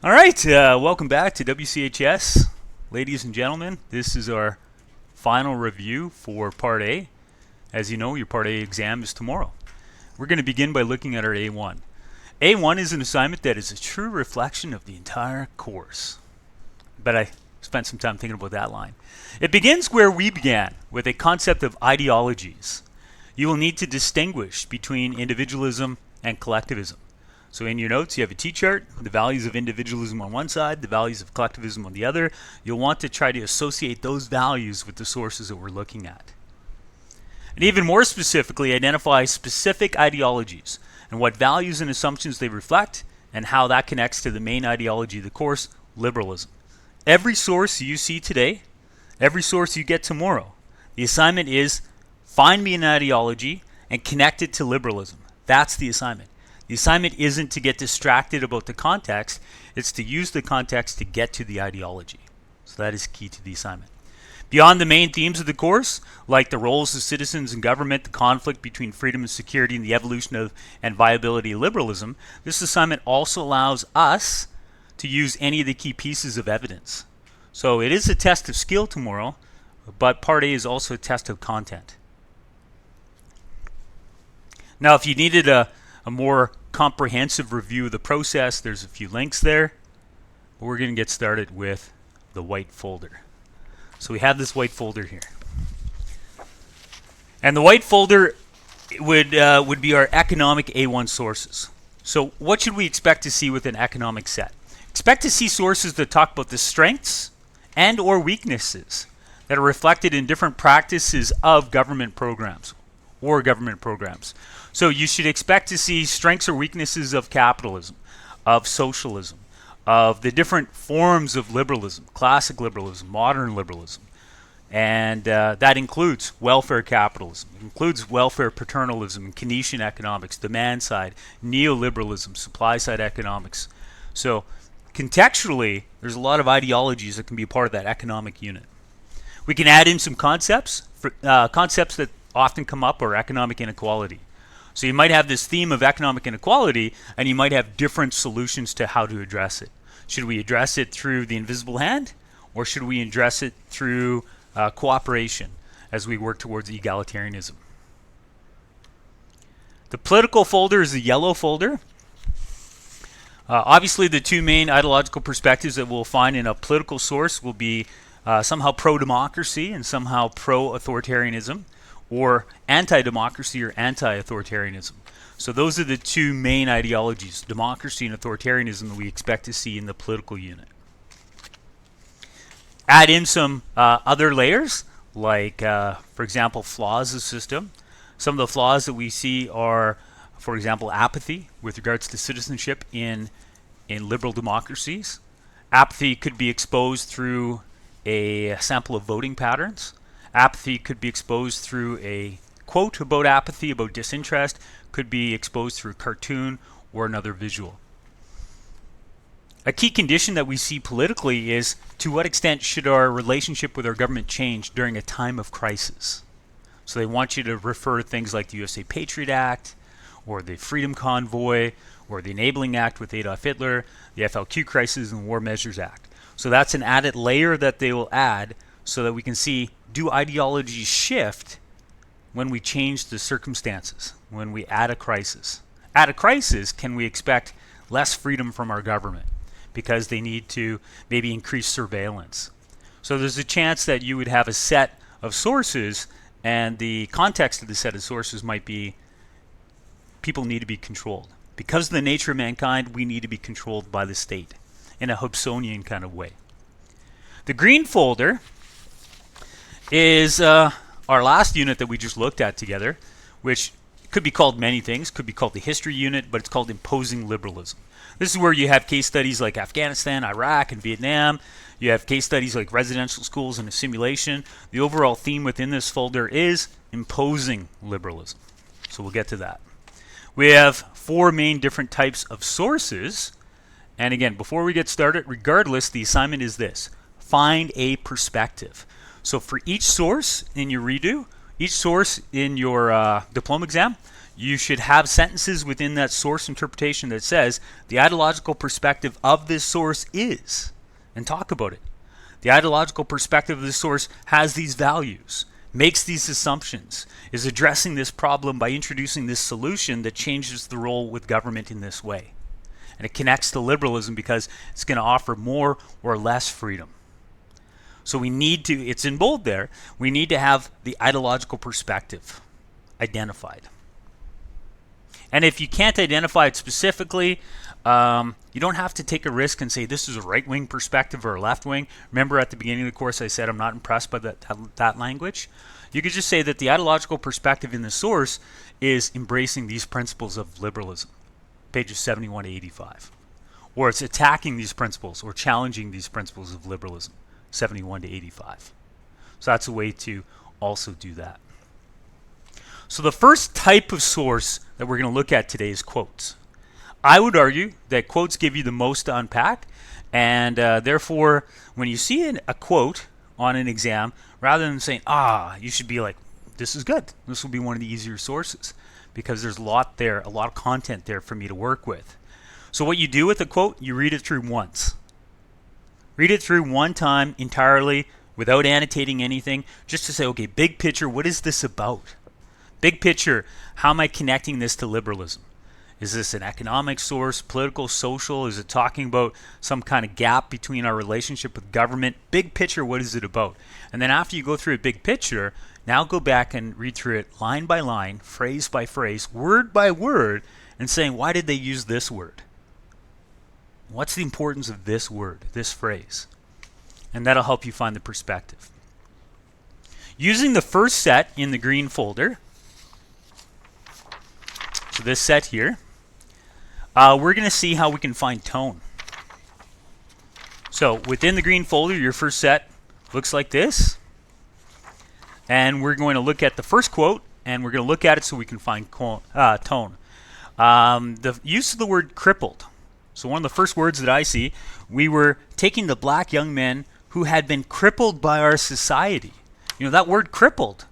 All right, welcome back to WCHS. Ladies and gentlemen, this is our final review for Part A. As you know, your Part A exam is tomorrow. We're going to begin by looking at our A1. A1 is an assignment that is a true reflection of the entire course. But I spent some time thinking about that line. It begins where we began, with a concept of ideologies. You will need to distinguish between individualism and collectivism. So in your notes, you have a T-chart, the values of individualism on one side, the values of collectivism on the other. You'll want to try to associate those values with the sources that we're looking at. And even more specifically, identify specific ideologies and what values and assumptions they reflect and how that connects to the main ideology of the course, liberalism. Every source you see today, every source you get tomorrow, the assignment is find me an ideology and connect it to liberalism. That's the assignment. The assignment isn't to get distracted about the context, it's to use the context to get to the ideology. So that is key to the assignment. Beyond the main themes of the course, like the roles of citizens in government, the conflict between freedom and security, and the evolution of and viability of liberalism, this assignment also allows us to use any of the key pieces of evidence. So it is a test of skill tomorrow, but Part A is also a test of content. Now, if you needed a more comprehensive review of the process, there's a few links there. But we're going to get started with the white folder. So we have this white folder here. And the white folder would be our economic A1 sources. So what should we expect to see with an economic set? Expect to see sources that talk about the strengths and or weaknesses that are reflected in different practices of government programs or government programs. So you should expect to see strengths or weaknesses of capitalism, of socialism, of the different forms of liberalism, classic liberalism, modern liberalism. And that includes welfare capitalism, it includes welfare paternalism and Keynesian economics, demand side, neoliberalism, supply side economics. So contextually, there's a lot of ideologies that can be a part of that economic unit. We can add in some concepts. Concepts that often come up are economic inequality. So you might have this theme of economic inequality, and you might have different solutions to how to address it. Should we address it through the invisible hand, or should we address it through cooperation as we work towards egalitarianism? The political folder is the yellow folder. Obviously, the two main ideological perspectives that we'll find in a political source will be somehow pro-democracy and somehow pro-authoritarianism, or anti-democracy or anti-authoritarianism. So those are the two main ideologies, democracy and authoritarianism, that we expect to see in the political unit. Add in some other layers, like, for example, flaws of the system. Some of the flaws that we see are, for example, apathy with regards to citizenship in liberal democracies. Apathy could be exposed through a sample of voting patterns. Apathy could be exposed through a quote about apathy, about disinterest, could be exposed through a cartoon or another visual. A key condition that we see politically is to what extent should our relationship with our government change during a time of crisis. So they want you to refer to things like the USA Patriot Act, or the Freedom Convoy, or the Enabling Act with Adolf Hitler, the FLQ Crisis, and the War Measures Act. So that's an added layer that they will add so that we can see, do ideologies shift when we change the circumstances, when we add a crisis? At a crisis, can we expect less freedom from our government because they need to maybe increase surveillance? So there's a chance that you would have a set of sources, and the context of the set of sources might be people need to be controlled. Because of the nature of mankind, we need to be controlled by the state in a Hobsonian kind of way. The green folder is our last unit that we just looked at together, which could be called many things. Could be called the history unit, but it's called imposing liberalism. This is where you have case studies like Afghanistan, Iraq, and Vietnam. You have case studies like residential schools and assimilation. The overall theme within this folder is imposing liberalism. So we'll get to that. We have four main different types of sources. And again, before we get started, regardless, the assignment is this: find a perspective. So for each source in your redo, each source in your diploma exam, you should have sentences within that source interpretation that says the ideological perspective of this source is, and talk about it. The ideological perspective of this source has these values, makes these assumptions, is addressing this problem by introducing this solution that changes the role with government in this way. And it connects to liberalism because it's going to offer more or less freedom. So we need to, it's in bold there, we need to have the ideological perspective identified. And if you can't identify it specifically, you don't have to take a risk and say this is a right-wing perspective or a left-wing. Remember at the beginning of the course I said I'm not impressed by that language. You could just say that the ideological perspective in the source is embracing these principles of liberalism, pages 71 to 85. Or it's attacking these principles or challenging these principles of liberalism, 71 to 85. So that's a way to also do that. So the first type of source that we're going to look at today is quotes. I would argue that quotes give you the most to unpack, and therefore, when you see a quote on an exam, rather than saying, you should be like, this is good. This will be one of the easier sources, because there's a lot there, a lot of content there for me to work with. So what you do with a quote, you read it through once. Read it through one time entirely, without annotating anything, just to say, okay, big picture, what is this about? Big picture, how am I connecting this to liberalism? Is this an economic source, political, social? Is it talking about some kind of gap between our relationship with government? Big picture, what is it about? And then after you go through a big picture, now go back and read through it line by line, phrase by phrase, word by word, and saying, why did they use this word? What's the importance of this word, this phrase? And that'll help you find the perspective. Using the first set in the green folder, so this set here, we're going to see how we can find tone. So within the green folder, your first set looks like this. And we're going to look at the first quote, and we're going to look at it so we can find tone. The use of the word crippled. So one of the first words that I see, we were taking the black young men who had been crippled by our society. You know, that word crippled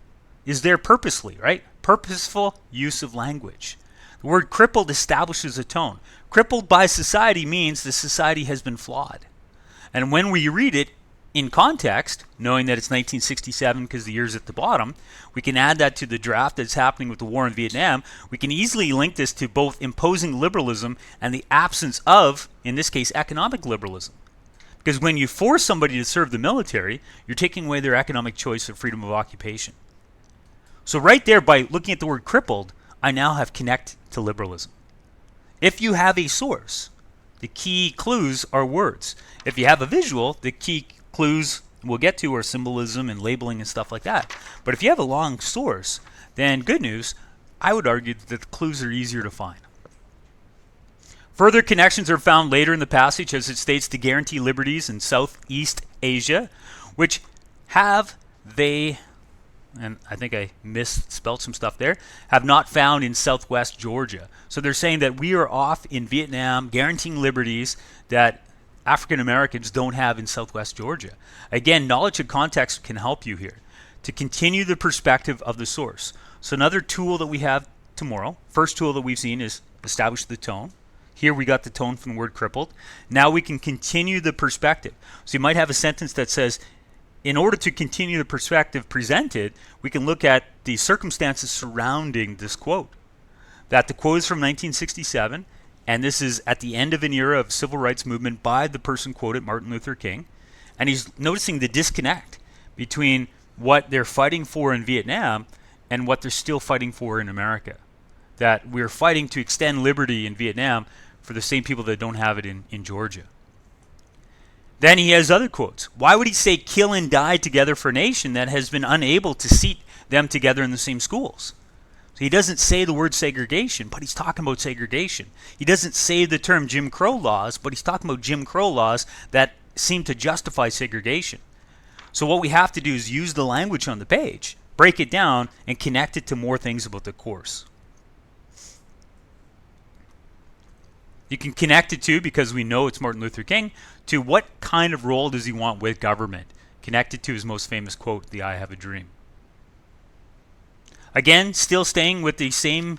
is there purposely, right? Purposeful use of language. The word crippled establishes a tone. Crippled by society means the society has been flawed. And when we read it in context, knowing that it's 1967 because the year's at the bottom, we can add that to the draft that's happening with the war in Vietnam. We can easily link this to both imposing liberalism and the absence of, in this case, economic liberalism. Because when you force somebody to serve the military, you're taking away their economic choice of freedom of occupation. So right there, by looking at the word crippled, I now have connect to liberalism. If you have a source, the key clues are words. If you have a visual, the key clues we'll get to are symbolism and labeling and stuff like that. But if you have a long source, then good news, I would argue that the clues are easier to find. Further connections are found later in the passage as it states to guarantee liberties in Southeast Asia, which have they, and I think I misspelled some stuff there, have not found in Southwest Georgia. So they're saying that we are off in Vietnam guaranteeing liberties that African Americans don't have in Southwest Georgia. Again, knowledge and context can help you here to continue the perspective of the source. So another tool that we have tomorrow, first tool that we've seen is establish the tone. Here we got the tone from the word crippled. Now we can continue the perspective. So you might have a sentence that says, in order to continue the perspective presented, we can look at the circumstances surrounding this quote. That the quote is from 1967, and this is at the end of an era of civil rights movement by the person quoted, Martin Luther King. And he's noticing the disconnect between what they're fighting for in Vietnam and what they're still fighting for in America. That we're fighting to extend liberty in Vietnam for the same people that don't have it in Georgia. Then he has other quotes. Why would he say kill and die together for a nation that has been unable to seat them together in the same schools? So he doesn't say the word segregation, but he's talking about segregation. He doesn't say the term Jim Crow laws, but he's talking about Jim Crow laws that seem to justify segregation. So what we have to do is use the language on the page, break it down, and connect it to more things about the course. You can connect it to, because we know it's Martin Luther King, to what kind of role does he want with government? Connected to his most famous quote, the I Have a Dream. Again, still staying with the same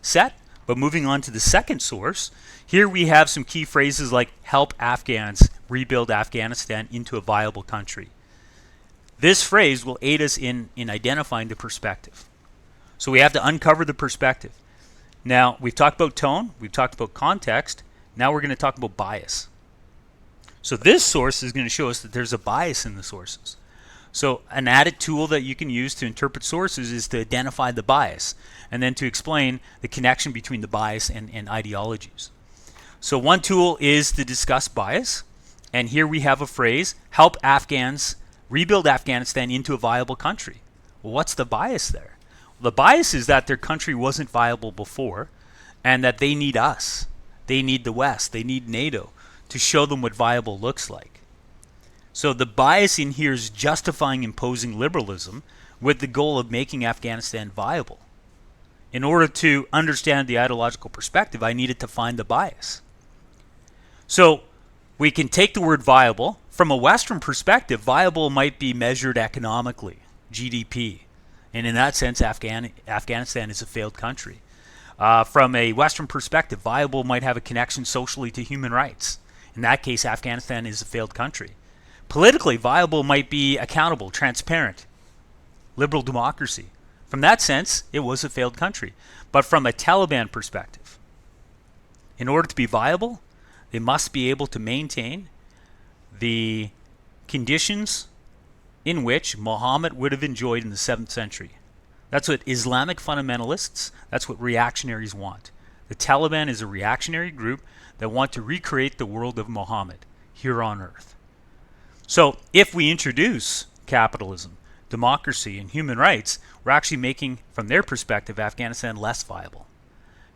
set. But moving on to the second source, here we have some key phrases like help Afghans rebuild Afghanistan into a viable country. This phrase will aid us in identifying the perspective. So we have to uncover the perspective. Now, we've talked about tone, we've talked about context, now we're going to talk about bias. So this source is going to show us that there's a bias in the sources. So an added tool that you can use to interpret sources is to identify the bias and then to explain the connection between the bias and ideologies. So one tool is to discuss bias. And here we have a phrase, help Afghans rebuild Afghanistan into a viable country. Well, what's the bias there? Well, the bias is that their country wasn't viable before and that they need us. They need the West. They need NATO to show them what viable looks like. So the bias in here is justifying imposing liberalism with the goal of making Afghanistan viable. In order to understand the ideological perspective, I needed to find the bias. So we can take the word viable. From a Western perspective, viable might be measured economically, GDP. And in that sense, Afghanistan is a failed country. From a Western perspective, viable might have a connection socially to human rights. In that case, Afghanistan is a failed country. Politically, viable might be accountable, transparent, liberal democracy. From that sense, it was a failed country. But from a Taliban perspective, in order to be viable, they must be able to maintain the conditions in which Muhammad would have enjoyed in the 7th century. That's what Islamic fundamentalists, that's what reactionaries want. The Taliban is a reactionary group that want to recreate the world of Muhammad here on earth. So if we introduce capitalism, democracy, and human rights, we're actually making, from their perspective, Afghanistan less viable.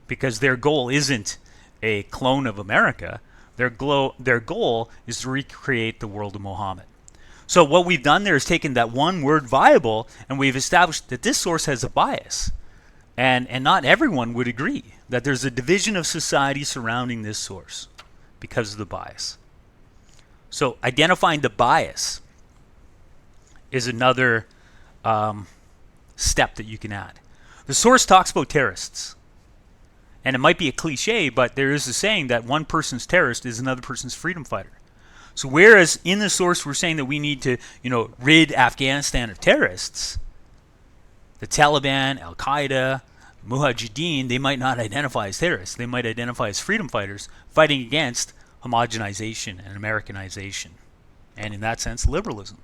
Because their goal isn't a clone of America. Their goal is to recreate the world of Muhammad. So what we've done there is taken that one word viable and we've established that this source has a bias. And not everyone would agree that there's a division of society surrounding this source because of the bias. So identifying the bias is another step that you can add. The source talks about terrorists. And it might be a cliche, but there is a saying that one person's terrorist is another person's freedom fighter. So whereas in the source we're saying that we need to, rid Afghanistan of terrorists, the Taliban, Al-Qaeda, Mujahideen, they might not identify as terrorists. They might identify as freedom fighters fighting against homogenization and Americanization. And in that sense, liberalism.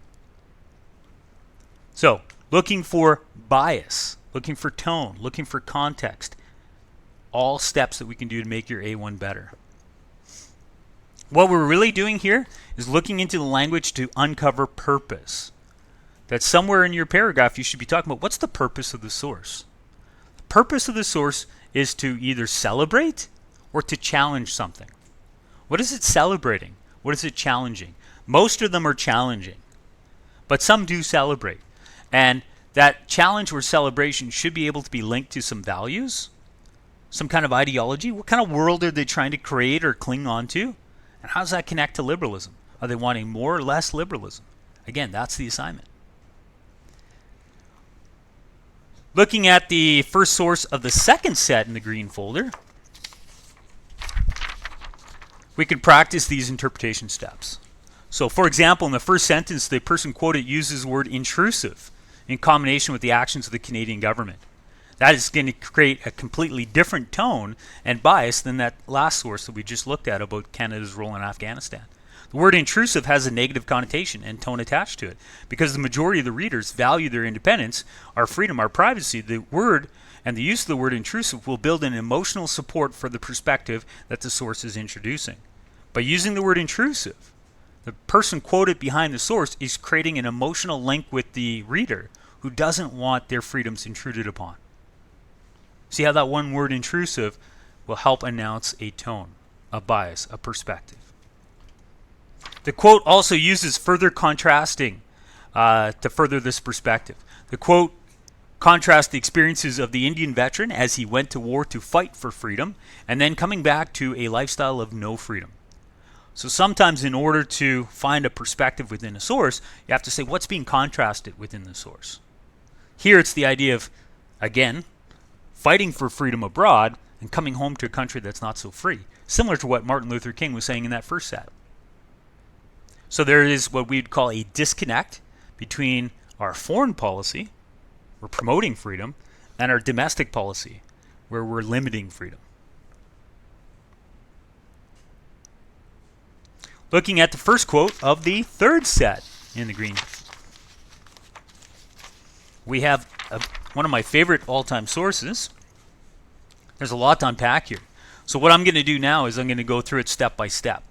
So, looking for bias, looking for tone, looking for context. All steps that we can do to make your A1 better. What we're really doing here is looking into the language to uncover purpose. That somewhere in your paragraph you should be talking about what's the purpose of the source. The purpose of the source is to either celebrate or to challenge something. What is it celebrating? What is it challenging? Most of them are challenging, but some do celebrate. And that challenge or celebration should be able to be linked to some values, some kind of ideology. What kind of world are they trying to create or cling on to? And how does that connect to liberalism? Are they wanting more or less liberalism? Again, that's the assignment. Looking at the first source of the second set in the green folder, we can practice these interpretation steps. So for example, in the first sentence, the person quoted uses the word intrusive in combination with the actions of the Canadian government. That is going to create a completely different tone and bias than that last source that we just looked at about Canada's role in Afghanistan. The word intrusive has a negative connotation and tone attached to it because the majority of the readers value their independence, our freedom, our privacy. The word and the use of the word intrusive will build an emotional support for the perspective that the source is introducing. By using the word intrusive, the person quoted behind the source is creating an emotional link with the reader who doesn't want their freedoms intruded upon. See how that one word intrusive will help announce a tone, a bias, a perspective. The quote also uses further contrasting to further this perspective. The quote contrasts the experiences of the Indian veteran as he went to war to fight for freedom and then coming back to a lifestyle of no freedom. So sometimes in order to find a perspective within a source, you have to say what's being contrasted within the source. Here it's the idea of, again, fighting for freedom abroad and coming home to a country that's not so free, similar to what Martin Luther King was saying in that first set. So there is what we'd call a disconnect between our foreign policy, we're promoting freedom, and our domestic policy, where we're limiting freedom. Looking at the first quote of the third set in the green, we have one of my favorite all-time sources. There's a lot to unpack here. So what I'm going to do now is I'm going to go through it step by step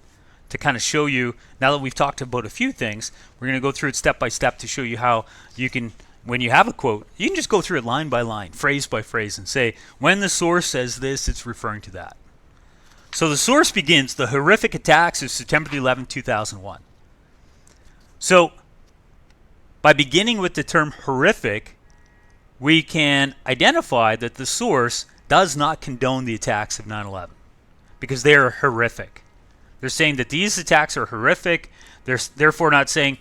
to kind of show you, now that we've talked about a few things, we're going to go through it step by step to show you how you can, when you have a quote, you can just go through it line by line, phrase by phrase, and say, when the source says this, it's referring to that. So the source begins, the horrific attacks of September 11, 2001. So by beginning with the term horrific, we can identify that the source does not condone the attacks of 9/11 because they are horrific. They're saying that these attacks are horrific. They're therefore not saying,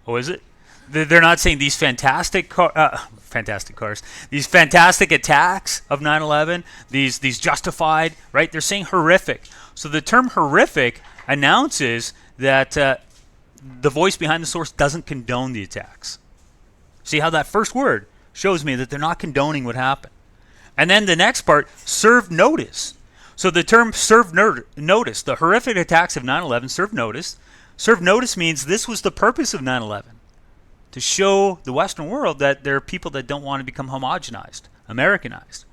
oh, is it? They're not saying these fantastic cars, these fantastic attacks of 9/11, these justified, right? They're saying horrific. So the term horrific announces that the voice behind the source doesn't condone the attacks. See how that first word shows me that they're not condoning what happened. And then the next part, serve notice. So the term serve notice, the horrific attacks of 9/11 serve notice. Serve notice means this was the purpose of 9/11. To show the Western world that there are people that don't want to become homogenized, Americanized,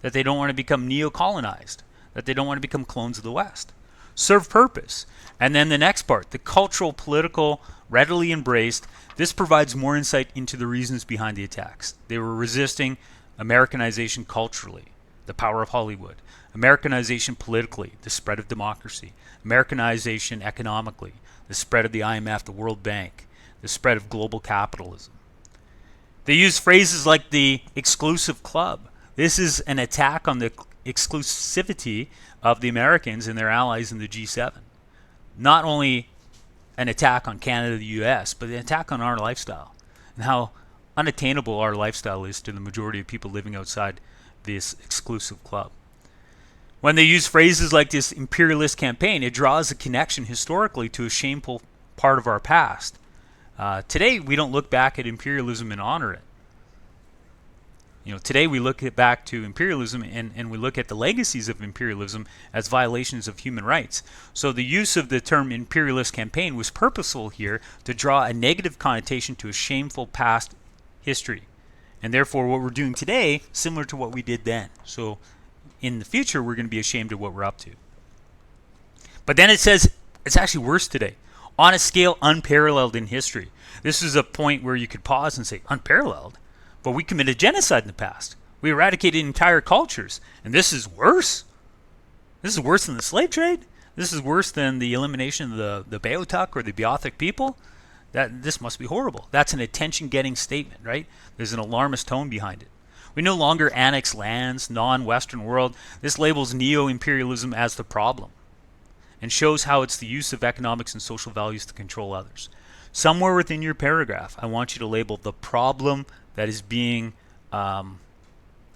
that they don't want to become neo-colonized, that they don't want to become clones of the West. Serve purpose. And then the next part, the cultural, political, readily embraced. This provides more insight into the reasons behind the attacks. They were resisting Americanization culturally, the power of Hollywood. Americanization politically, the spread of democracy. Americanization economically, the spread of the IMF, the World Bank, the spread of global capitalism. They use phrases like the exclusive club. This is an attack on the exclusivity of the Americans and their allies in the G7. Not only an attack on Canada, the US, but an attack on our lifestyle and how unattainable our lifestyle is to the majority of people living outside this exclusive club. When they use phrases like this imperialist campaign, it draws a connection historically to a shameful part of our past. Today, we don't look back at imperialism and honor it. Today we look back to imperialism and we look at the legacies of imperialism as violations of human rights. So the use of the term imperialist campaign was purposeful here to draw a negative connotation to a shameful past history. And therefore what we're doing today, similar to what we did then. So in the future, we're going to be ashamed of what we're up to. But then it says it's actually worse today. On a scale unparalleled in history. This is a point where you could pause and say, unparalleled? But we committed genocide in the past. We eradicated entire cultures. And this is worse? This is worse than the slave trade? This is worse than the elimination of the Beothuk or the Beothuk people? This must be horrible. That's an attention-getting statement, right? There's an alarmist tone behind it. We no longer annex lands, non-Western world. This labels neo-imperialism as the problem and shows how it's the use of economics and social values to control others. Somewhere within your paragraph, I want you to label the problem that is being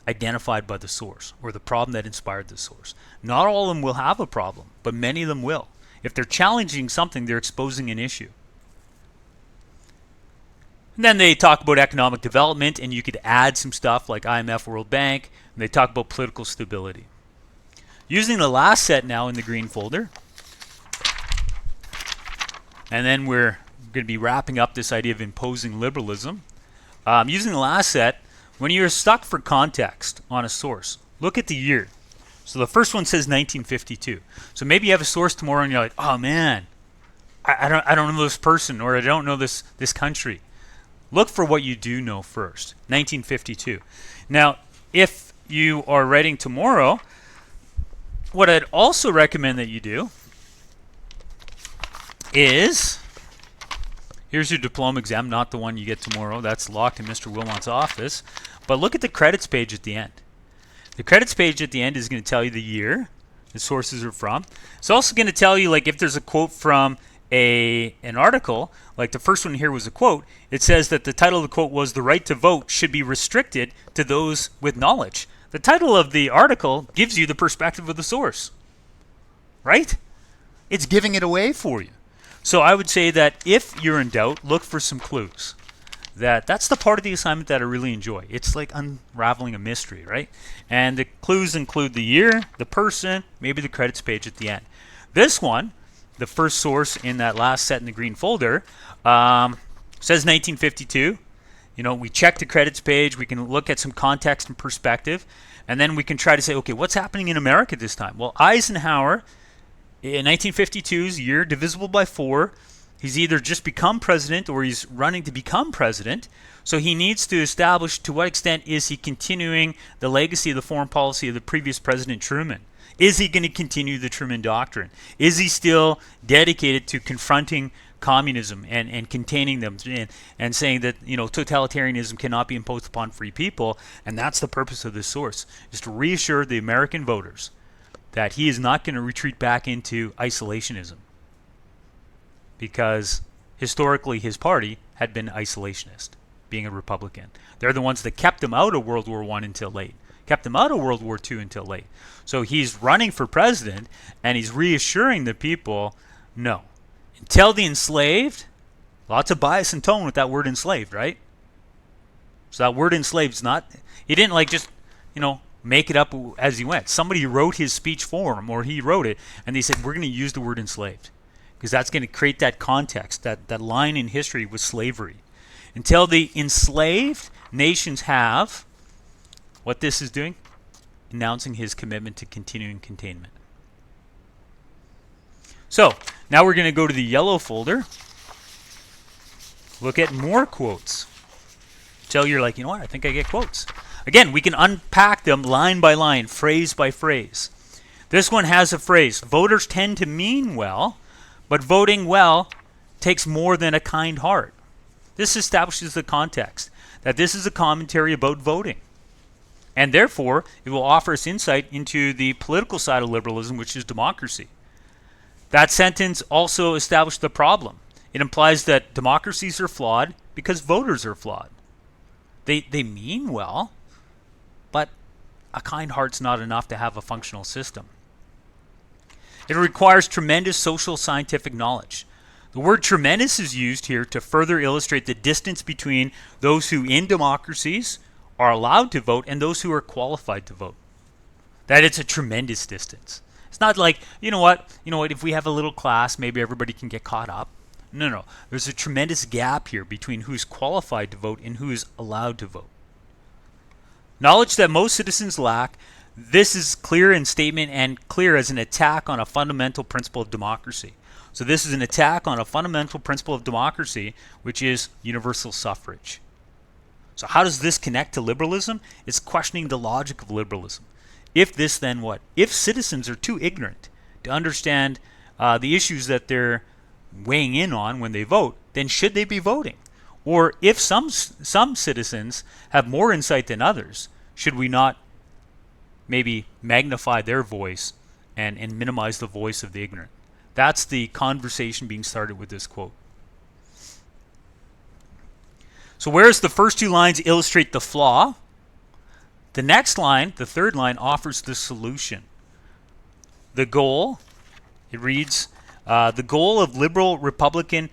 identified by the source, or the problem that inspired the source. Not all of them will have a problem, but many of them will. If they're challenging something, they're exposing an issue. And then they talk about economic development, and you could add some stuff like IMF, World Bank, and they talk about political stability. Using the last set now in the green folder, and then we're going to be wrapping up this idea of imposing liberalism. Using the last set, when you're stuck for context on a source, look at the year. So the first one says 1952. So maybe you have a source tomorrow and you're like, oh man, I don't know this person, or I don't know this country. Look for what you do know first. 1952. Now, if you are writing tomorrow, what I'd also recommend that you do is, here's your diploma exam, not the one you get tomorrow. That's locked in Mr. Wilmot's office. But look at the credits page at the end. The credits page at the end is going to tell you the year the sources are from. It's also going to tell you, like, if there's a quote from an article, like the first one here was a quote, it says that the title of the quote was "The right to vote should be restricted to those with knowledge." The title of the article gives you the perspective of the source, right? It's giving it away for you. So I would say that if you're in doubt, look for some clues. That's the part of the assignment that I really enjoy. It's like unraveling a mystery, right? And the clues include the year, the person, maybe the credits page at the end. This one, the first source in that last set in the green folder, says 1952. You know, we check the credits page, we can look at some context and perspective, and then we can try to say, okay, what's happening in America this time? Well, Eisenhower, in 1952's year, divisible by 4, he's either just become president or he's running to become president. So he needs to establish to what extent is he continuing the legacy of the foreign policy of the previous President Truman. Is he going to continue the Truman Doctrine? Is he still dedicated to confronting communism and containing them and saying that, you know, totalitarianism cannot be imposed upon free people? And that's the purpose of this source, is to reassure the American voters that he is not going to retreat back into isolationism, because historically his party had been isolationist, being a Republican. They're the ones that kept him out of World War I until late, kept him out of World War II until late. So he's running for president, and he's reassuring the people, no. Until the enslaved, lots of bias and tone with that word enslaved, right? So that word enslaved is not, he didn't like just, you know, make it up as he went. Somebody wrote his speech for him, or he wrote it, and they said, we're going to use the word enslaved, because that's going to create that context, that line in history with slavery. Until the enslaved nations have, what this is doing? Announcing his commitment to continuing containment. So, now we're going to go to the yellow folder, look at more quotes. Until you're like, you know what, I think I get quotes. Again, we can unpack them line by line, phrase by phrase. This one has a phrase, voters tend to mean well, but voting well takes more than a kind heart. This establishes the context that this is a commentary about voting. And therefore, it will offer us insight into the political side of liberalism, which is democracy. That sentence also established the problem. It implies that democracies are flawed because voters are flawed. They mean well, but a kind heart's not enough to have a functional system. It requires tremendous social scientific knowledge. The word tremendous is used here to further illustrate the distance between those who in democracies are allowed to vote and those who are qualified to vote. That it's a tremendous distance. It's not like, you know what, if we have a little class, maybe everybody can get caught up. No. There's a tremendous gap here between who's qualified to vote and who is allowed to vote. Knowledge that most citizens lack. This is clear in statement and clear as an attack on a fundamental principle of democracy. So this is an attack on a fundamental principle of democracy, which is universal suffrage. So how does this connect to liberalism? It's questioning the logic of liberalism. If this, then what? If citizens are too ignorant to understand the issues that they're weighing in on when they vote, then should they be voting? Or if some citizens have more insight than others, should we not maybe magnify their voice and minimize the voice of the ignorant? That's the conversation being started with this quote. So whereas the first two lines illustrate the flaw, the next line, the third line, offers the solution. The goal, it reads, the goal of liberal Republican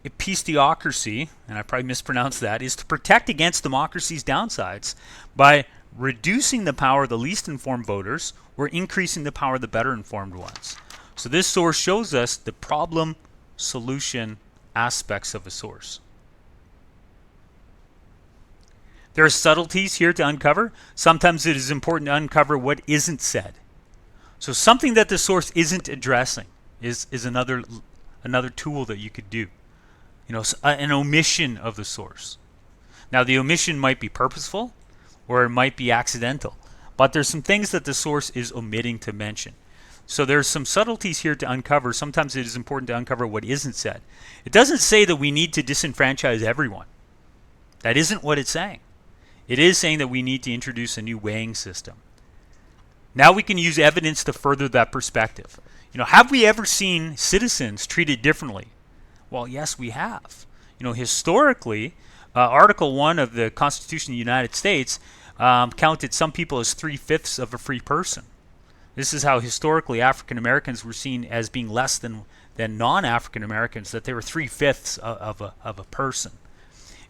epistocracy, and I probably mispronounced that, is to protect against democracy's downsides by reducing the power of the least informed voters or increasing the power of the better informed ones. So this source shows us the problem-solution aspects of a source. There are subtleties here to uncover. Sometimes it is important to uncover what isn't said. So something that the source isn't addressing is another tool that you could do. An omission of the source. Now the omission might be purposeful or it might be accidental, but there's some things that the source is omitting to mention. So there's some subtleties here to uncover. Sometimes it is important to uncover what isn't said. It doesn't say that we need to disenfranchise everyone. That isn't what it's saying. It is saying that we need to introduce a new weighing system. Now we can use evidence to further that perspective. Have we ever seen citizens treated differently Well, yes, we have. Historically, Article 1 of the Constitution of the United States counted some people as 3/5 of a free person. This is how historically African Americans were seen as being less than non-African Americans, that they were 3/5 of a person.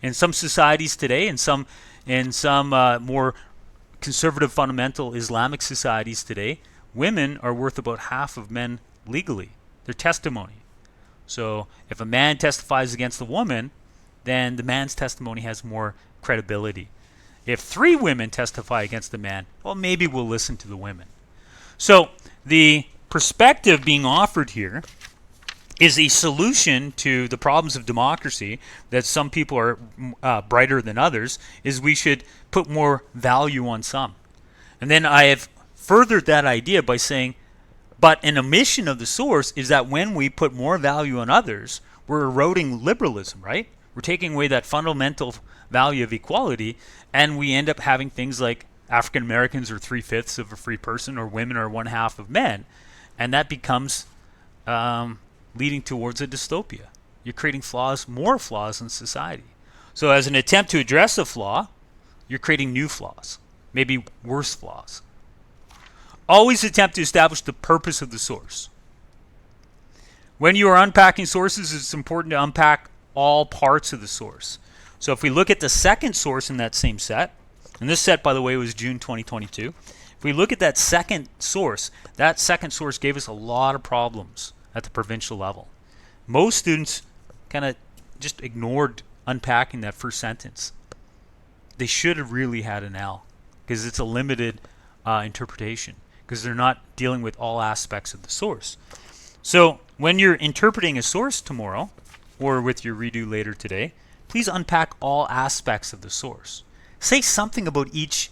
In some societies today, in some more conservative fundamental Islamic societies today, women are worth about half of men legally, their testimony. So if a man testifies against a woman, then the man's testimony has more credibility. If 3 women testify against a man, well, maybe we'll listen to the women. So the perspective being offered here is a solution to the problems of democracy, that some people are brighter than others, is we should put more value on some. And then I have furthered that idea by saying, but an omission of the source is that when we put more value on others, we're eroding liberalism, right? We're taking away that fundamental value of equality, and we end up having things like African Americans are 3/5 of a free person, or women are 1/2 of men, and that becomes leading towards a dystopia. You're creating more flaws in society. So as an attempt to address a flaw, you're creating new flaws, maybe worse flaws. Always attempt to establish the purpose of the source. When you are unpacking sources, it's important to unpack all parts of the source. So if we look at the second source in that same set, and this set, by the way, was June 2022. If we look at that second source gave us a lot of problems at the provincial level. Most students kind of just ignored unpacking that first sentence. They should have really had an L, because it's a limited interpretation, because they're not dealing with all aspects of the source. So when you're interpreting a source tomorrow, or with your redo later today, please unpack all aspects of the source. Say something about each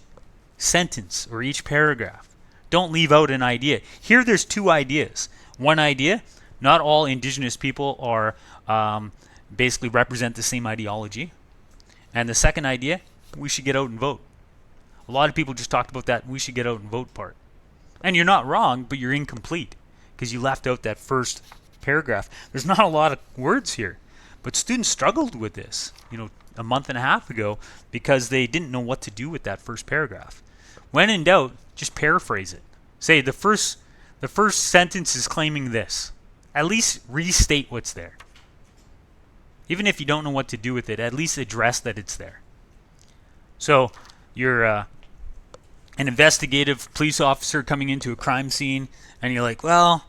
sentence or each paragraph. Don't leave out an idea. Here there's 2 ideas. One idea, not all Indigenous people are basically represent the same ideology. And the second idea, we should get out and vote. A lot of people just talked about that we should get out and vote part. And you're not wrong, but you're incomplete, because you left out that first paragraph. There's not a lot of words here, but students struggled with this, a month and a half ago, because they didn't know what to do with that first paragraph. When in doubt, just paraphrase it. Say the first sentence is claiming this. At least restate what's there. Even if you don't know what to do with it, at least address that it's there. So you're an investigative police officer coming into a crime scene, and you're like, well,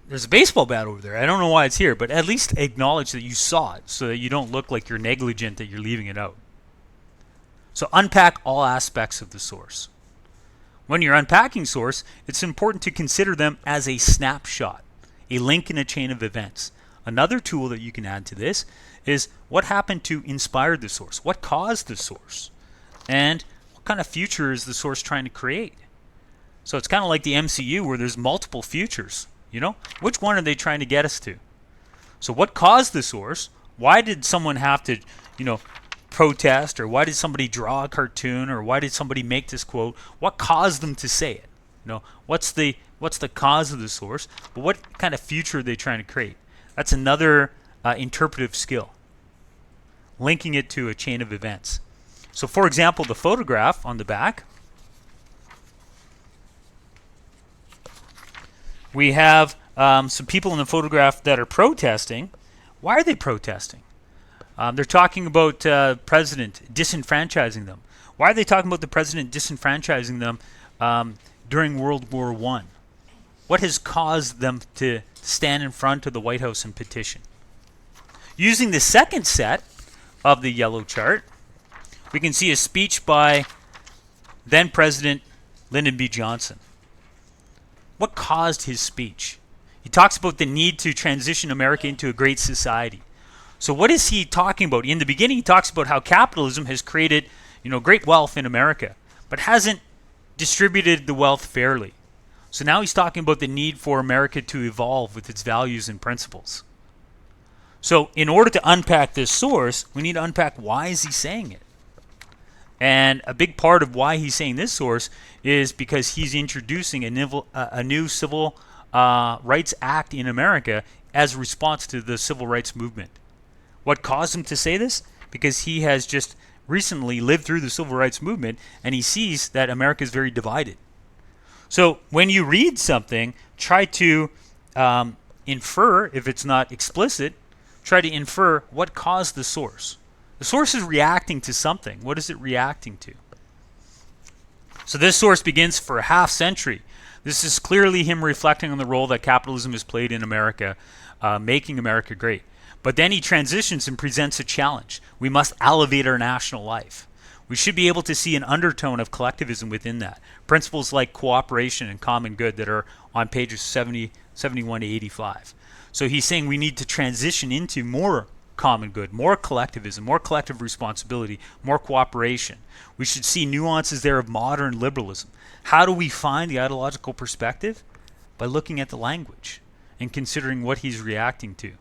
there's a baseball bat over there. I don't know why it's here, but at least acknowledge that you saw it, so that you don't look like you're negligent that you're leaving it out. So unpack all aspects of the source. When you're unpacking source, it's important to consider them as a snapshot, a link in a chain of events. Another tool that you can add to this is what happened to inspire the source? What caused the source? And what kind of future is the source trying to create? So it's kind of like the MCU, where there's multiple futures. Which one are they trying to get us to? So what caused the source? Why did someone have to, protest? Or why did somebody draw a cartoon? Or why did somebody make this quote? What caused them to say it? What's the cause of the source? But what kind of future are they trying to create? That's another interpretive skill. Linking it to a chain of events. So for example, the photograph on the back, we have some people in the photograph that are protesting. Why are they protesting? They're talking about president disenfranchising them. Why are they talking about the president disenfranchising them during World War I? What has caused them to stand in front of the White House and petition? Using the second set of the yellow chart, we can see a speech by then President Lyndon B. Johnson. What caused his speech? He talks about the need to transition America into a great society. So what is he talking about? In the beginning, he talks about how capitalism has created, great wealth in America, but hasn't distributed the wealth fairly. So now he's talking about the need for America to evolve with its values and principles. So in order to unpack this source, we need to unpack why is he saying it. And a big part of why he's saying this source is because he's introducing a new Civil Rights Act in America as a response to the civil rights movement. What caused him to say this? Because he has just recently lived through the civil rights movement and he sees that America is very divided. So when you read something, try to infer, if it's not explicit, try to infer what caused the source. The source is reacting to something. What is it reacting to? So this source begins for a half century. This is clearly him reflecting on the role that capitalism has played in America, making America great. But then he transitions and presents a challenge. We must elevate our national life. We should be able to see an undertone of collectivism within that. Principles like cooperation and common good that are on pages 71 to 85. So he's saying we need to transition into more common good, more collectivism, more collective responsibility, more cooperation. We should see nuances there of modern liberalism. How do we find the ideological perspective? By looking at the language and considering what he's reacting to.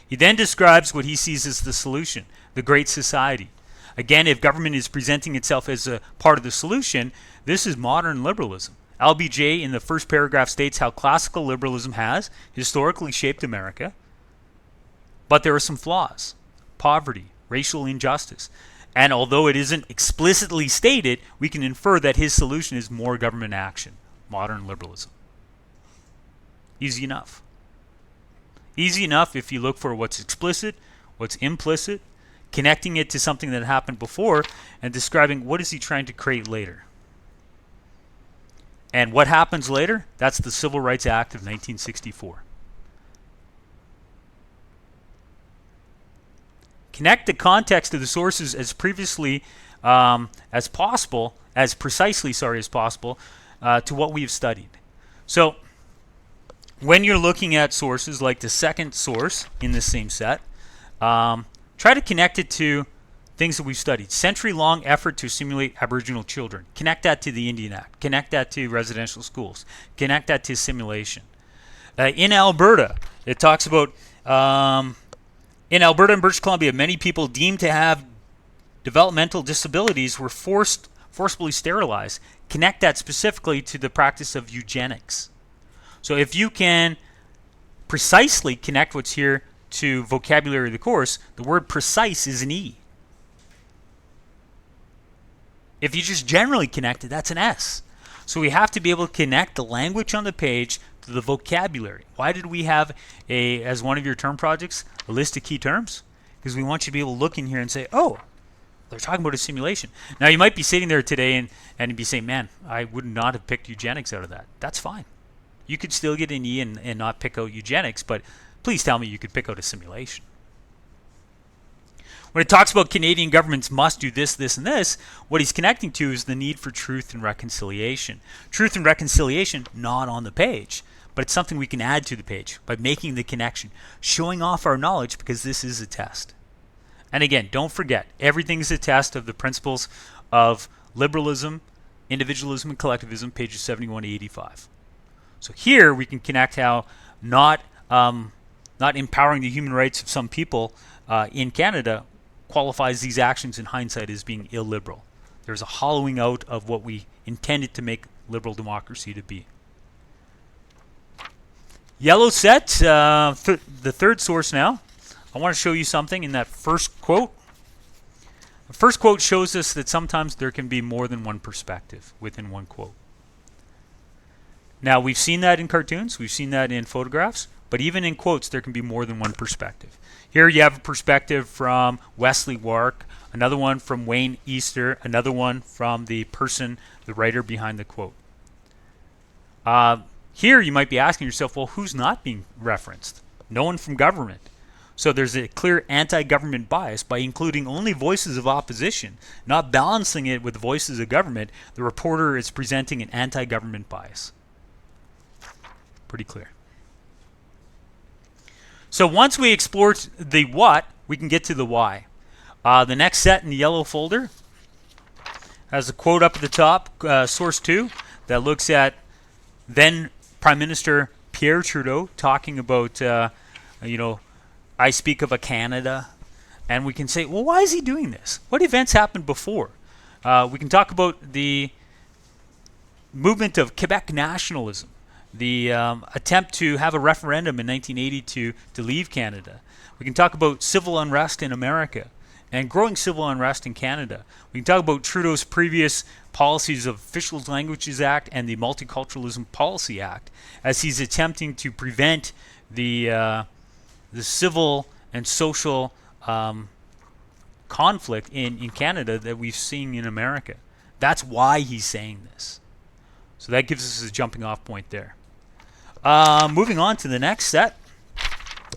He then describes what he sees as the solution, the Great Society. Again, if government is presenting itself as a part of the solution, this is modern liberalism. LBJ in the first paragraph states how classical liberalism has historically shaped America, but there are some flaws: poverty, racial injustice. And although it isn't explicitly stated, we can infer that his solution is more government action, modern liberalism. Easy enough. Easy enough if you look for what's explicit, what's implicit, connecting it to something that happened before, and describing what is he trying to create later. And what happens later? That's the Civil Rights Act of 1964. Connect the context of the sources as previously as possible, as precisely, as possible, to what we've studied. So when you're looking at sources like the second source in the same set, try to connect it to things that we've studied. Century-long effort to assimilate Aboriginal children. Connect that to the Indian Act. Connect that to residential schools. Connect that to assimilation. In Alberta, it talks about, in Alberta and British Columbia, many people deemed to have developmental disabilities were forcibly sterilized. Connect that specifically to the practice of eugenics. So if you can precisely connect what's here to vocabulary of the course, the word precise is an E. If you just generally connect it, that's an S. So we have to be able to connect the language on the page to the vocabulary. Why did we have, as one of your term projects, a list of key terms? Because we want you to be able to look in here and say, oh, they're talking about assimilation. Now you might be sitting there today and be saying, man, I would not have picked eugenics out of that. That's fine. You could still get an E and not pick out eugenics, but please tell me you could pick out assimilation. When it talks about Canadian governments must do this, this, and this, what he's connecting to is the need for truth and reconciliation. Truth and reconciliation, not on the page, but it's something we can add to the page by making the connection, showing off our knowledge, because this is a test. And again, don't forget, everything is a test of the principles of liberalism, individualism, and collectivism, pages 71 to 85. So here we can connect how not empowering the human rights of some people in Canada qualifies these actions in hindsight as being illiberal. There's a hollowing out of what we intended to make liberal democracy to be. Yellow set, the third source now. I want to show you something in that first quote. The first quote shows us that sometimes there can be more than one perspective within one quote. Now, we've seen that in cartoons, we've seen that in photographs, but even in quotes, there can be more than one perspective. Here you have a perspective from Wesley Wark, another one from Wayne Easter, another one from the person, the writer behind the quote. Here you might be asking yourself, well, who's not being referenced? No one from government. So there's a clear anti-government bias by including only voices of opposition, not balancing it with voices of government. The reporter is presenting an anti-government bias. Pretty clear. So once we explore the what, we can get to the why. The next set in the yellow folder has a quote up at the top, source 2, that looks at then Prime Minister Pierre Trudeau talking about, I speak of a Canada. And we can say, well, why is he doing this? What events happened before? We can talk about the movement of Quebec nationalism. the attempt to have a referendum in 1982 to leave Canada. We can talk about civil unrest in America and growing civil unrest in Canada. We can talk about Trudeau's previous policies of Official Languages Act and the Multiculturalism Policy Act as he's attempting to prevent the civil and social conflict in Canada that we've seen in America. That's why he's saying this. So that gives us a jumping off point there. Moving on to the next set.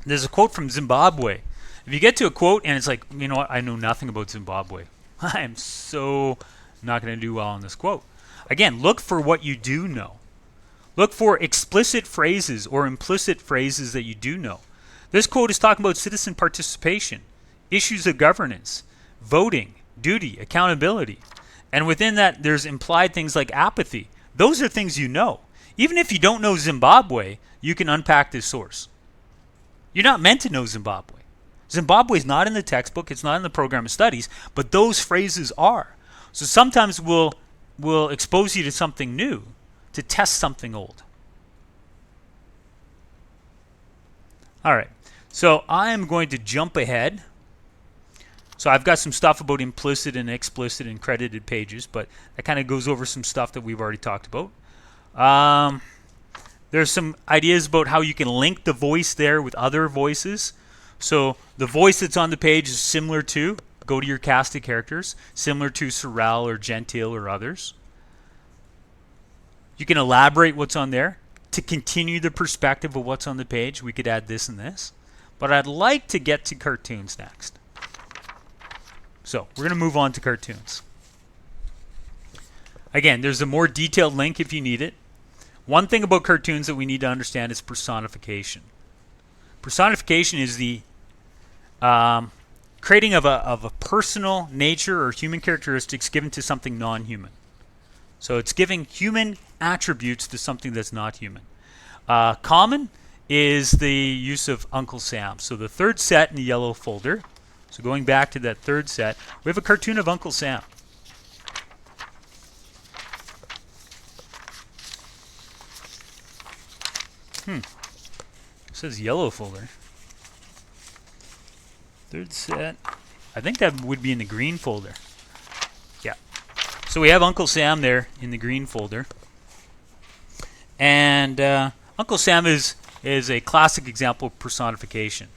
There's a quote from Zimbabwe. If you get to a quote and it's like, you know what, I know nothing about Zimbabwe. I am so not going to do well on this quote. Again, look for what you do know. Look for explicit phrases or implicit phrases that you do know. This quote is talking about citizen participation, issues of governance, voting, duty, accountability. And within that, there's implied things like apathy. Those are things you know. Even if you don't know Zimbabwe, you can unpack this source. You're not meant to know Zimbabwe. Zimbabwe is not in the textbook, it's not in the program of studies, but those phrases are. So sometimes we'll expose you to something new to test something old. All right, so I am going to jump ahead. So I've got some stuff about implicit and explicit and credited pages, but that kind of goes over some stuff that we've already talked about. There's some ideas about how you can link the voice there with other voices. So the voice that's on the page is similar to, go to your cast of characters, similar to Sorel or Gentile or others. You can elaborate what's on there. To continue the perspective of what's on the page, we could add this and this. But I'd like to get to cartoons next. So we're going to move on to cartoons. Again, there's a more detailed link if you need it. One thing about cartoons that we need to understand is personification. Personification is the creating of a personal nature or human characteristics given to something non-human. So it's giving human attributes to something that's not human. Common is the use of Uncle Sam. So the third set in the yellow folder. So going back to that third set, we have a cartoon of Uncle Sam. It says yellow folder. Third set. I think that would be in the green folder. Yeah. So we have Uncle Sam there in the green folder. And Uncle Sam is a classic example of personification.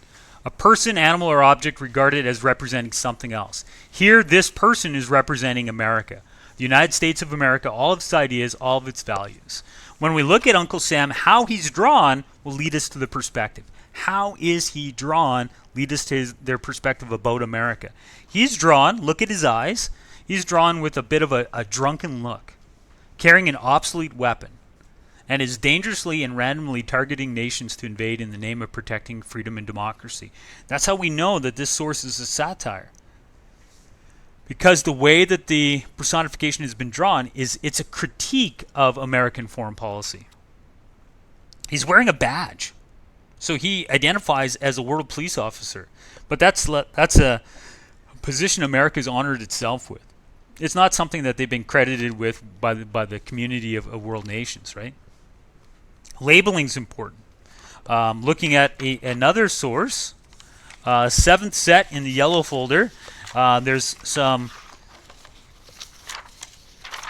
A person, animal, or object regarded as representing something else. Here, this person is representing America. The United States of America, all of its ideas, all of its values. When we look at Uncle Sam, how he's drawn will lead us to the perspective. How is he drawn? Lead us to their perspective about America. He's drawn, look at his eyes, he's drawn with a bit of a drunken look, carrying an obsolete weapon, and is dangerously and randomly targeting nations to invade in the name of protecting freedom and democracy. That's how we know that this source is a satire. Because the way that the personification has been drawn is it's a critique of American foreign policy. He's wearing a badge. So he identifies as a world police officer. But that's a position America's honored itself with. It's not something that they've been credited with by the community of world nations, right? Labeling's important. Looking at another source, seventh set in the yellow folder, there's some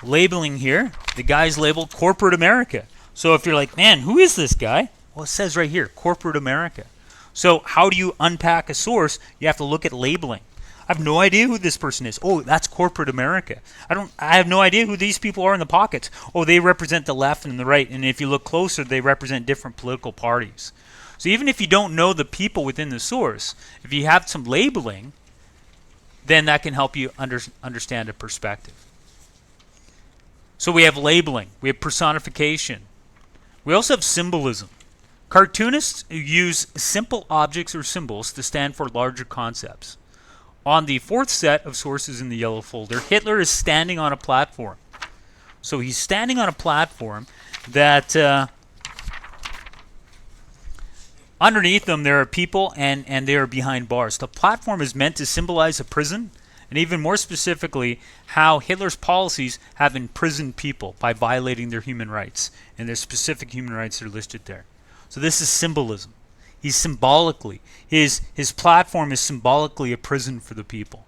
labeling here. The guy's labeled Corporate America. So if you're like, man, who is this guy? Well, it says right here, Corporate America. So how do you unpack a source? You have to look at labeling. I have no idea who this person is. Oh, that's Corporate America. I have no idea who these people are in the pockets. Oh, they represent the left and the right. And if you look closer, they represent different political parties. So even if you don't know the people within the source, if you have some labeling, then that can help you understand a perspective. So we have labeling. We have personification. We also have symbolism. Cartoonists use simple objects or symbols to stand for larger concepts. On the fourth set of sources in the yellow folder, Hitler is standing on a platform. So he's standing on a platform that underneath them there are people and they are behind bars. The platform is meant to symbolize a prison and even more specifically, how Hitler's policies have imprisoned people by violating their human rights, and their specific human rights are listed there. So this is symbolism. He's symbolically, his platform is symbolically a prison for the people.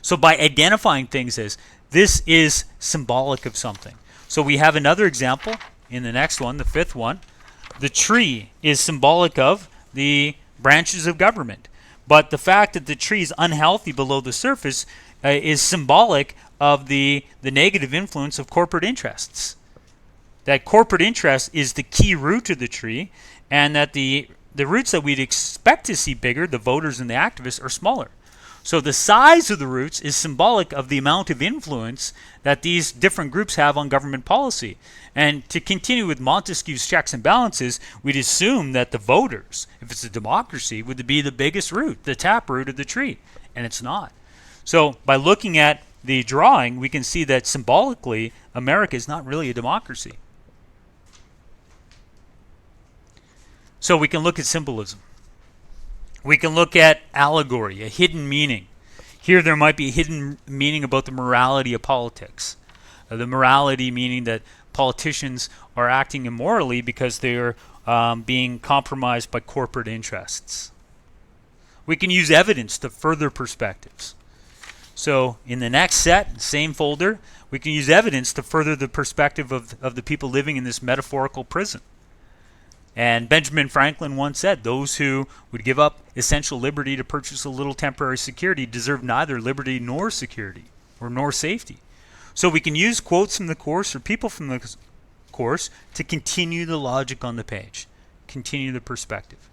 So by identifying things as this is symbolic of something. So we have another example in the next one, the fifth one. The tree is symbolic of the branches of government. But the fact that the tree is unhealthy below the surface is symbolic of the negative influence of corporate interests. That corporate interest is the key root of the tree, and that the roots that we'd expect to see bigger, the voters and the activists, are smaller. So the size of the roots is symbolic of the amount of influence that these different groups have on government policy. And to continue with Montesquieu's checks and balances, we'd assume that the voters, if it's a democracy, would be the biggest root, the taproot of the tree. And it's not. So by looking at the drawing, we can see that symbolically, America is not really a democracy. So we can look at symbolism. We can look at allegory, a hidden meaning. Here there might be a hidden meaning about the morality of politics. The morality meaning that politicians are acting immorally because they are being compromised by corporate interests. We can use evidence to further perspectives. So in the next set, same folder, we can use evidence to further the perspective of the people living in this metaphorical prison. And Benjamin Franklin once said, those who would give up essential liberty to purchase a little temporary security deserve neither liberty nor security, or nor safety. So we can use quotes from the course or people from the course to continue the logic on the page, continue the perspective.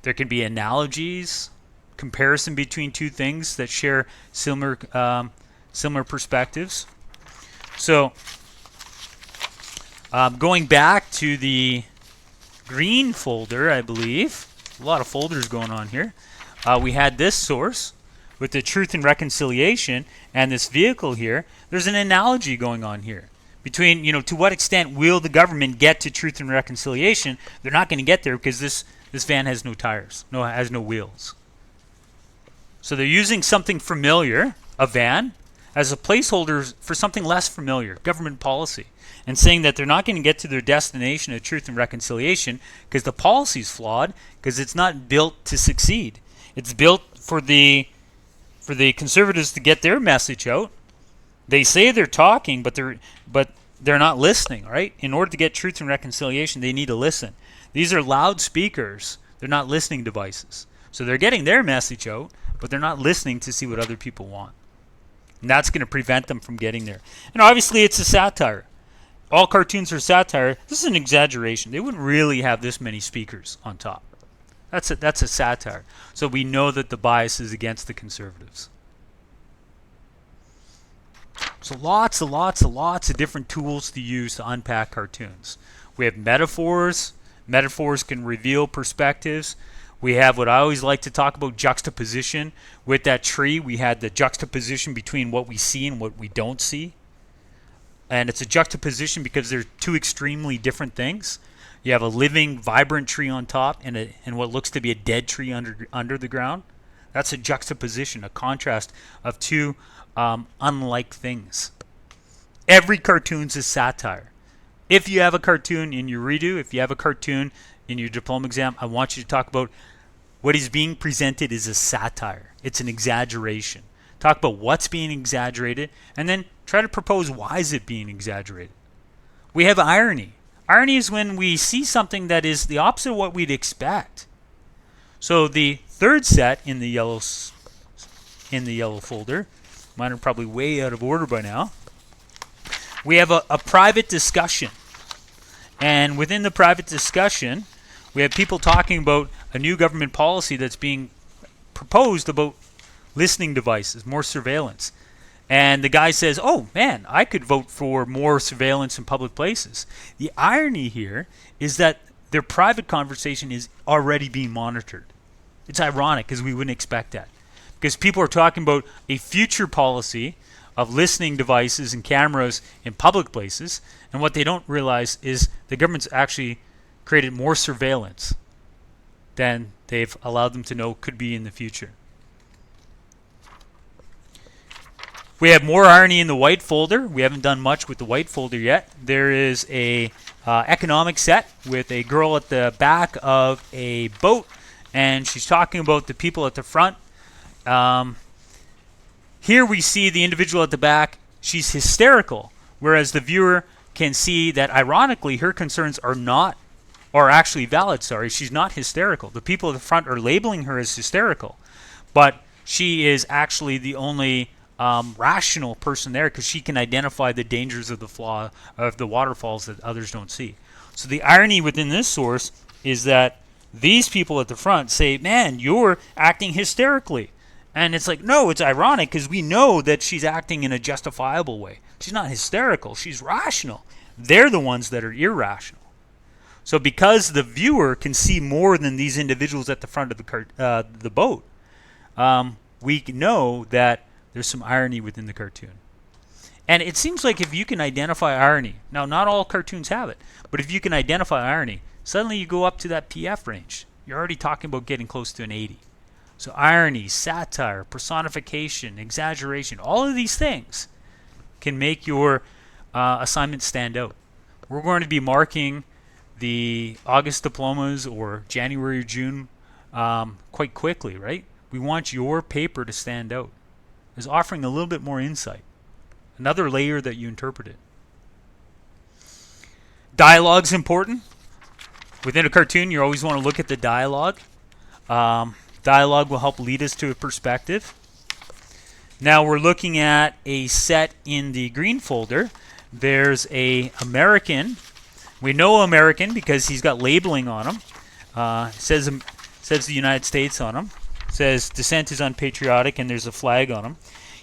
There can be analogies, comparison between two things that share similar perspectives. So going back to the green folder, I believe, a lot of folders going on here. We had this source with the Truth and Reconciliation and this vehicle here. There's an analogy going on here between, to what extent will the government get to Truth and Reconciliation? They're not going to get there because this van has no tires, has no wheels. So they're using something familiar, a van, as a placeholder for something less familiar, government policy, and saying that they're not going to get to their destination of Truth and Reconciliation because the policy's flawed, because it's not built to succeed. It's built for the conservatives to get their message out. They say they're talking, but they're not listening, right? In order to get Truth and Reconciliation, they need to listen. These are loudspeakers. They're not listening devices. So they're getting their message out, but they're not listening to see what other people want. And that's going to prevent them from getting there. And obviously it's a satire. All cartoons are satire. This is an exaggeration. They wouldn't really have this many speakers on top. That's a satire. So we know that the bias is against the conservatives. So lots of different tools to use to unpack cartoons. We have metaphors. Metaphors can reveal perspectives. We have what I always like to talk about, juxtaposition. With that tree, we had the juxtaposition between what we see and what we don't see. And it's a juxtaposition because they're two extremely different things. You have a living, vibrant tree on top and what looks to be a dead tree under the ground. That's a juxtaposition, a contrast of two unlike things. Every cartoon's a satire. If you have a cartoon in your redo, if you have a cartoon in your diploma exam, I want you to talk about what is being presented is a satire. It's an exaggeration. Talk about what's being exaggerated, and then try to propose why is it being exaggerated. We have irony. Irony is when we see something that is the opposite of what we'd expect. So the third set in the yellow folder, mine are probably way out of order by now. We have a private discussion. And within the private discussion, we have people talking about a new government policy that's being proposed about listening devices, more surveillance. And the guy says, oh man, I could vote for more surveillance in public places. The irony here is that their private conversation is already being monitored. It's ironic because we wouldn't expect that. Because people are talking about a future policy of listening devices and cameras in public places, and what they don't realize is the government's actually created more surveillance than they've allowed them to know could be in the future. We have more irony in the white folder. We haven't done much with the white folder yet. There is a economic set with a girl at the back of a boat, and she's talking about the people at the front. Here we see the individual at the back. She's hysterical, whereas the viewer can see that ironically her concerns are actually valid. Sorry, she's not hysterical. The people at the front are labeling her as hysterical, but she is actually the only rational person there because she can identify the dangers of the waterfalls that others don't see. So the irony within this source is that these people at the front say, "Man, you're acting hysterically," and it's like, no, it's ironic because we know that she's acting in a justifiable way. She's not hysterical; she's rational. They're the ones that are irrational. So because the viewer can see more than these individuals at the front of the boat, we know that there's some irony within the cartoon. And it seems like if you can identify irony, now not all cartoons have it, but if you can identify irony, suddenly you go up to that PF range. You're already talking about getting close to an 80. So irony, satire, personification, exaggeration, all of these things can make your assignment stand out. We're going to be marking the August diplomas or January or June quite quickly, right? We want your paper to stand out as offering a little bit more insight, another layer that you interpret it. Dialogue's important. Within a cartoon, you always want to look at the dialogue. Dialogue will help lead us to a perspective. Now we're looking at a set in the green folder. There's a American. We know American because he's got labeling on him. Says the United States on him. Says dissent is unpatriotic, and there's a flag on him.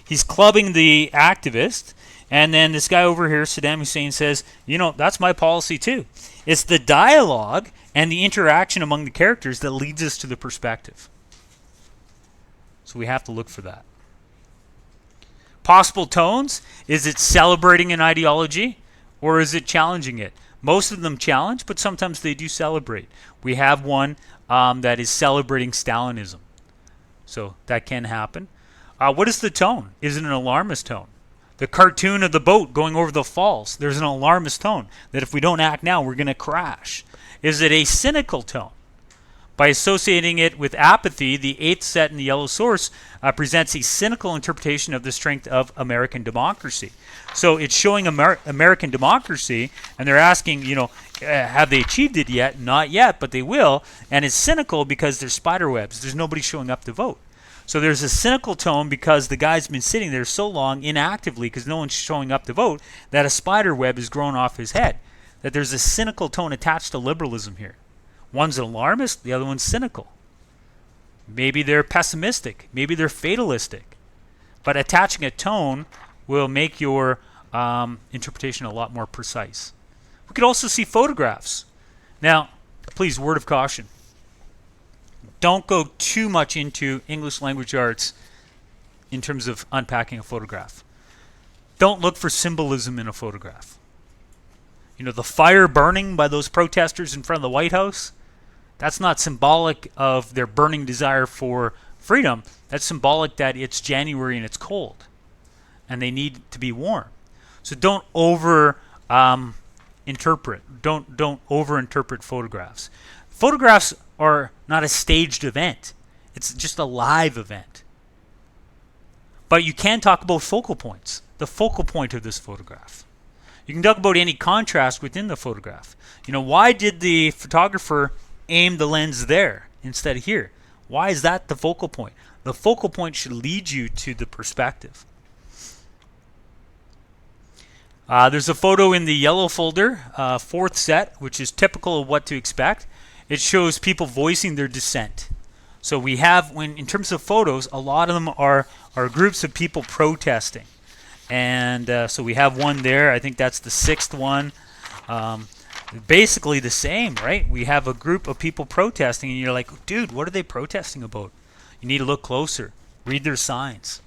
He's clubbing the activist, and then this guy over here, Saddam Hussein, says, that's my policy too. It's the dialogue and the interaction among the characters that leads us to the perspective. So we have to look for that. Possible tones. Is it celebrating an ideology, or is it challenging it? Most of them challenge, but sometimes they do celebrate. We have one that is celebrating Stalinism. So that can happen. What is the tone? Is it an alarmist tone? The cartoon of the boat going over the falls, there's an alarmist tone that if we don't act now, we're going to crash. Is it a cynical tone? By associating it with apathy, the eighth set in the yellow source presents a cynical interpretation of the strength of American democracy. So it's showing American democracy, and they're asking, have they achieved it yet? Not yet, but they will. And it's cynical because there's spider webs. There's nobody showing up to vote. So there's a cynical tone because the guy's been sitting there so long inactively because no one's showing up to vote that a spider web is grown off his head. That there's a cynical tone attached to liberalism here. One's an alarmist, the other one's cynical. Maybe they're pessimistic. Maybe they're fatalistic. But attaching a tone will make your interpretation a lot more precise. We could also see photographs. Now, please, word of caution. Don't go too much into English language arts in terms of unpacking a photograph. Don't look for symbolism in a photograph. The fire burning by those protesters in front of the White House, that's not symbolic of their burning desire for freedom. That's symbolic that it's January and it's cold and they need to be warm. So don't interpret. Don't over-interpret photographs. Photographs are not a staged event. It's just a live event. But you can talk about focal points, the focal point of this photograph. You can talk about any contrast within the photograph. Why did the photographer aim the lens there instead of here? Why is that the focal point? The focal point should lead you to the perspective. There's a photo in the yellow folder, fourth set, which is typical of what to expect. It shows people voicing their dissent. So we have, in terms of photos, a lot of them are groups of people protesting. And so we have one there. I think that's the sixth one. Basically the same, right? We have a group of people protesting, and you're like, dude, what are they protesting about? You need to look closer. Read their signs.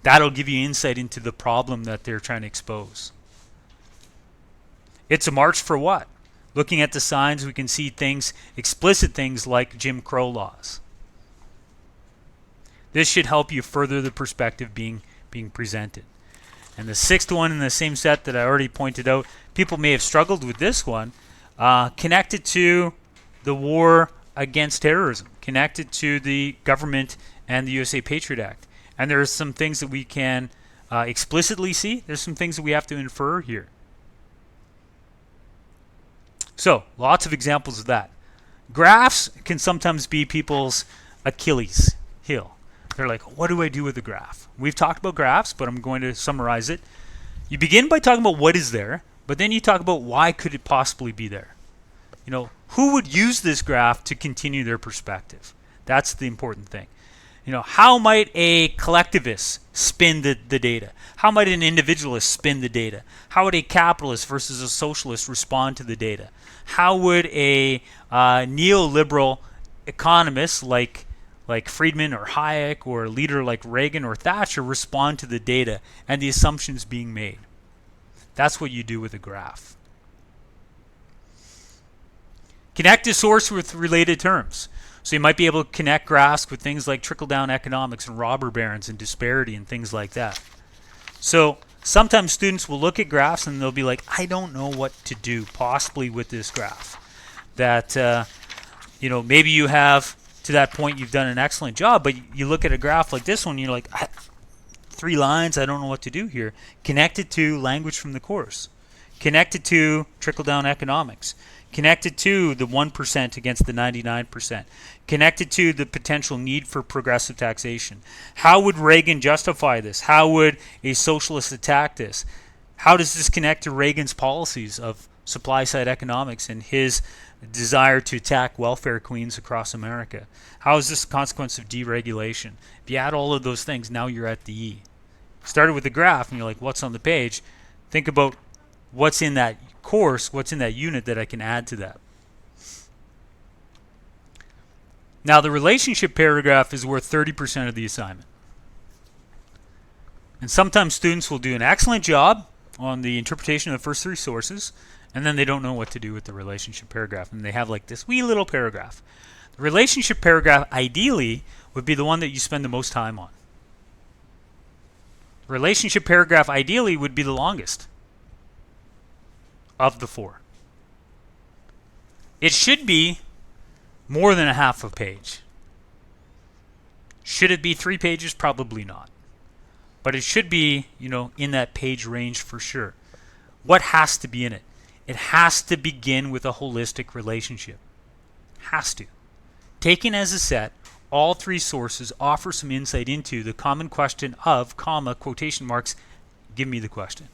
That'll give you insight into the problem that they're trying to expose. It's a march for what? Looking at the signs, we can see things, explicit things like Jim Crow laws. This should help you further the perspective being presented. And the sixth one in the same set that I already pointed out, people may have struggled with this one, connected to the war against terrorism, connected to the government and the USA Patriot Act. And there are some things that we can explicitly see. There's some things that we have to infer here. So, lots of examples of that. Graphs can sometimes be people's Achilles heel. They're like, what do I do with a graph? We've talked about graphs, but I'm going to summarize it. You begin by talking about what is there, but then you talk about why could it possibly be there. You know, who would use this graph to continue their perspective? That's the important thing. You know, how might a collectivist spin the data? How might an individualist spin the data? How would a capitalist versus a socialist respond to the data? How would a neoliberal economist like Friedman or Hayek or a leader like Reagan or Thatcher respond to the data and the assumptions being made? That's what you do with a graph. Connect a source with related terms. So you might be able to connect graphs with things like trickle-down economics and robber barons and disparity and things like that. So sometimes students will look at graphs and they'll be like, I don't know what to do possibly with this graph. That, you know, maybe you have, to that point, you've done an excellent job, but you look at a graph like this one, you're like, 3 lines, I don't know what to do here. Connect it to language from the course. Connect it to trickle-down economics. Connected to the 1% against the 99%. Connected to the potential need for progressive taxation. How would Reagan justify this? How would a socialist attack this? How does this connect to Reagan's policies of supply-side economics and his desire to attack welfare queens across America? How is this a consequence of deregulation? If you add all of those things, now you're at the E. Started with the graph and you're like, what's on the page? Think about what's in that course, what's in that unit that I can add to that. Now the relationship paragraph is worth 30% of the assignment. And sometimes students will do an excellent job on the interpretation of the first 3 sources, and then they don't know what to do with the relationship paragraph, and they have like this wee little paragraph. The relationship paragraph ideally would be the one that you spend the most time on. The relationship paragraph ideally would be the longest of the 4. It should be more than a half a page. Should it be 3 pages? Probably not. But it should be, you know, in that page range for sure. What has to be in it? It has to begin with a holistic relationship. Has to. Taken as a set, all 3 sources offer some insight into the common question of, comma, quotation marks, give me the question.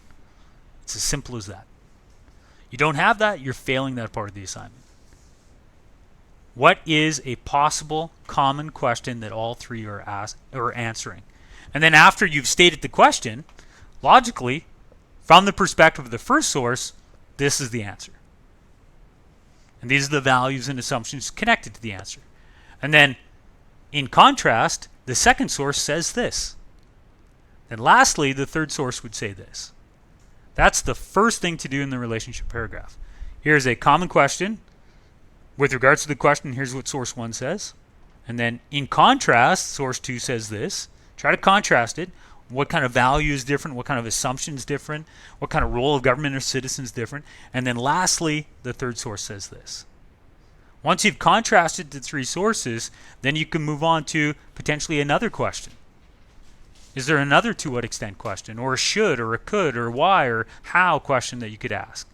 It's as simple as that. You don't have that, you're failing that part of the assignment. What is a possible common question that all 3 are answering? And then after you've stated the question, logically, from the perspective of the first source, this is the answer. And these are the values and assumptions connected to the answer. And then, in contrast, the second source says this. And lastly, the third source would say this. That's the first thing to do in the relationship paragraph. Here's a common question. With regards to the question, here's what source 1 says. And then in contrast, source 2 says this. Try to contrast it. What kind of value is different? What kind of assumption is different? What kind of role of government or citizens is different? And then lastly, the third source says this. Once you've contrasted the 3 sources, then you can move on to potentially another question. Is there another to what extent question, or a should, or a could, or why, or how question that you could ask?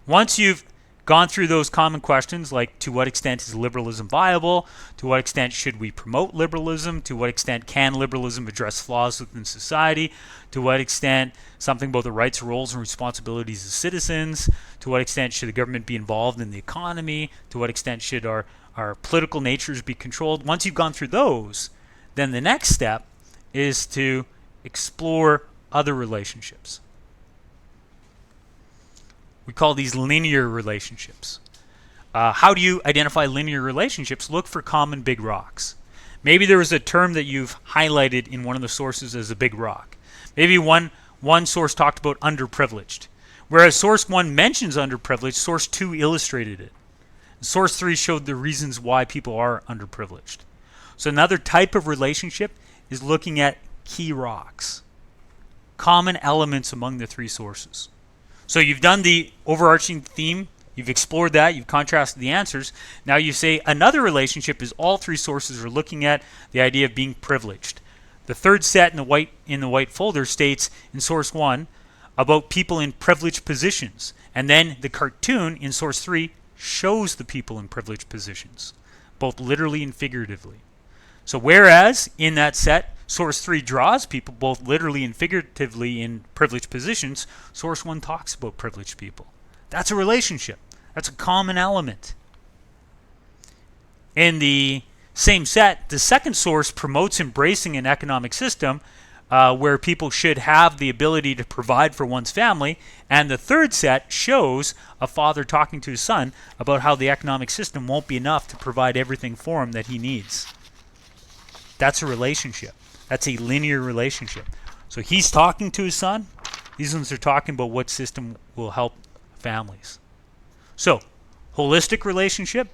Once you've gone through those common questions, like to what extent is liberalism viable, to what extent should we promote liberalism, to what extent can liberalism address flaws within society, to what extent something about the rights, roles, and responsibilities of citizens, to what extent should the government be involved in the economy, to what extent should our political natures be controlled. Once you've gone through those, then the next step is to explore other relationships. We call these linear relationships. How do you identify linear relationships? Look for common big rocks. Maybe there was a term that you've highlighted in one of the sources as a big rock. Maybe one source talked about underprivileged. Whereas source 1 mentions underprivileged, source 2 illustrated it. Source 3 showed the reasons why people are underprivileged. So another type of relationship is looking at key rocks, common elements among the three sources. So you've done the overarching theme, you've explored that, you've contrasted the answers. Now you say another relationship is all three sources are looking at the idea of being privileged. The third set in the white folder states in source 1 about people in privileged positions, and then the cartoon in source 3 shows the people in privileged positions, both literally and figuratively. So whereas in that set, source 3 draws people both literally and figuratively in privileged positions, source 1 talks about privileged people. That's a relationship. That's a common element. In the same set, the second source promotes embracing an economic system where people should have the ability to provide for one's family, and the third set shows a father talking to his son about how the economic system won't be enough to provide everything for him that he needs. That's a relationship. That's a linear relationship. So he's talking to his son. These ones are talking about what system will help families. So, holistic relationship,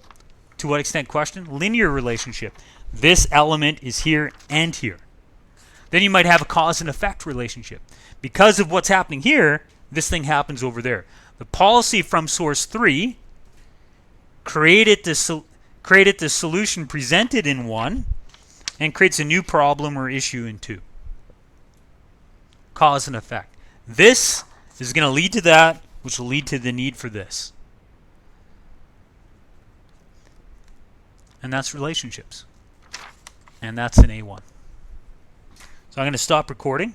to what extent question? Linear relationship. This element is here and here. Then you might have a cause and effect relationship. Because of what's happening here, this thing happens over there. The policy from source 3 created the solution presented in 1 and creates a new problem or issue in 2. Cause and effect. This is going to lead to that, which will lead to the need for this. And that's relationships. And that's an A1. So I'm going to stop recording.